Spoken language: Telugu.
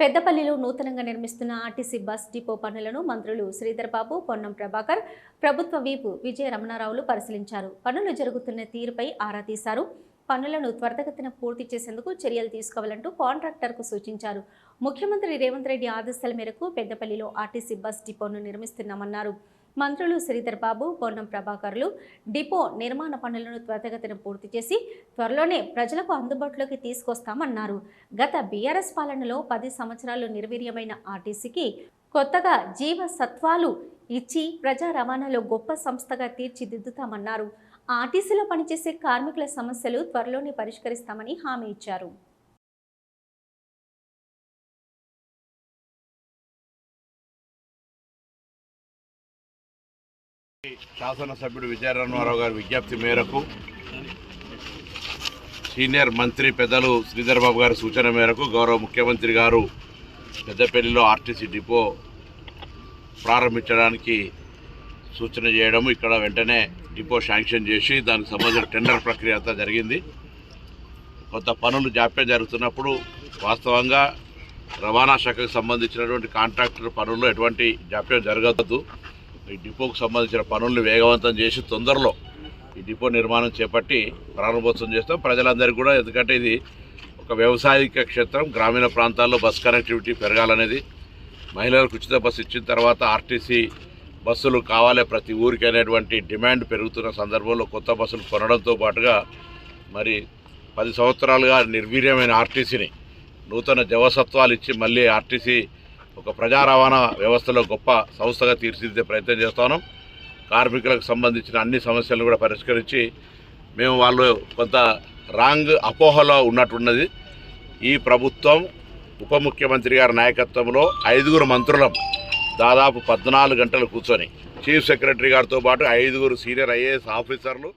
పెద్దపల్లిలో నూతనంగా నిర్మిస్తున్న ఆర్టీసీ బస్ డిపో పనులను మంత్రులు శ్రీధర్ బాబు, పొన్నం ప్రభాకర్, ప్రభుత్వ వీపు విజయ రమణారావులు పరిశీలించారు. పనులు జరుగుతున్న తీరుపై ఆరా తీశారు. పనులను త్వరితగతిన పూర్తి చేసేందుకు చర్యలు తీసుకోవాలంటూ కాంట్రాక్టర్కు సూచించారు. ముఖ్యమంత్రి రేవంత్ రెడ్డి ఆదేశాల మేరకు పెద్దపల్లిలో ఆర్టీసీ బస్ డిపోను నిర్మిస్తున్నామన్నారు. మంత్రులు శ్రీధర్ బాబు, పొన్నం ప్రభాకర్లు డిపో నిర్మాణ పనులను త్వరితగతిన పూర్తి చేసి త్వరలోనే ప్రజలకు అందుబాటులోకి తీసుకొస్తామన్నారు. గత బీఆర్ఎస్ పాలనలో 10 సంవత్సరాలు నిర్వీర్యమైన ఆర్టీసీకి కొత్తగా జీవసత్వాలు ఇచ్చి ప్రజా రవాణాలో గొప్ప సంస్థగా తీర్చిదిద్దుతామన్నారు. ఆర్టీసీలో పనిచేసే కార్మికుల సమస్యలు త్వరలోనే పరిష్కరిస్తామని హామీ ఇచ్చారు. శాసనసభ్యుడు విజయ రమణారావు గారి విజ్ఞప్తి మేరకు సీనియర్ మంత్రి పెద్దలు శ్రీధర్ బాబు గారి సూచన మేరకు గౌరవ ముఖ్యమంత్రి గారు పెద్దపల్లిలో ఆర్టీసీ డిపో ప్రారంభించడానికి సూచన చేయడం, ఇక్కడ వెంటనే డిపో శాంక్షన్ చేసి దానికి సంబంధించిన టెండర్ ప్రక్రియ అంతా జరిగింది. కొంత పనులు జాప్యం జరుగుతున్నప్పుడు వాస్తవంగా రవాణా శాఖకు సంబంధించినటువంటి కాంట్రాక్టర్ పనుల్లో ఎటువంటి జాప్యం జరగదు. ఈ డిపోకు సంబంధించిన పనులను వేగవంతం చేసి తొందరలో ఈ డిపో నిర్మాణం చేపట్టి ప్రారంభోత్సవం చేస్తాం. ప్రజలందరికీ కూడా, ఎందుకంటే ఇది ఒక వ్యవసాయిక క్షేత్రం, గ్రామీణ ప్రాంతాల్లో బస్ కనెక్టివిటీ పెరగాలనేది, మహిళలకు ఉచిత బస్సు ఇచ్చిన తర్వాత ఆర్టీసీ బస్సులు కావాలి ప్రతి ఊరికి అనేటువంటి డిమాండ్ పెరుగుతున్న సందర్భంలో కొత్త బస్సులు కొనడంతో పాటుగా మరి 10 సంవత్సరాలుగా నిర్వీర్యమైన ఆర్టీసీని నూతన జవసత్వాలు ఇచ్చి మళ్ళీ ఆర్టీసీ ఒక ప్రజా రవాణా వ్యవస్థలో గొప్ప సంస్థగా తీర్చిదిద్దే ప్రయత్నం చేస్తున్నాం. కార్మికులకు సంబంధించిన అన్ని సమస్యలను కూడా పరిష్కరించి మేము వాళ్ళు కొంత రాంగ్ అపోహలో ఉన్నట్టున్నది. ఈ ప్రభుత్వం ఉప ముఖ్యమంత్రి గారి నాయకత్వంలో 5 మంత్రులం దాదాపు 14 గంటలు కూర్చొని చీఫ్ సెక్రటరీ గారితో పాటు 5 సీనియర్ ఐఏఎస్ ఆఫీసర్లు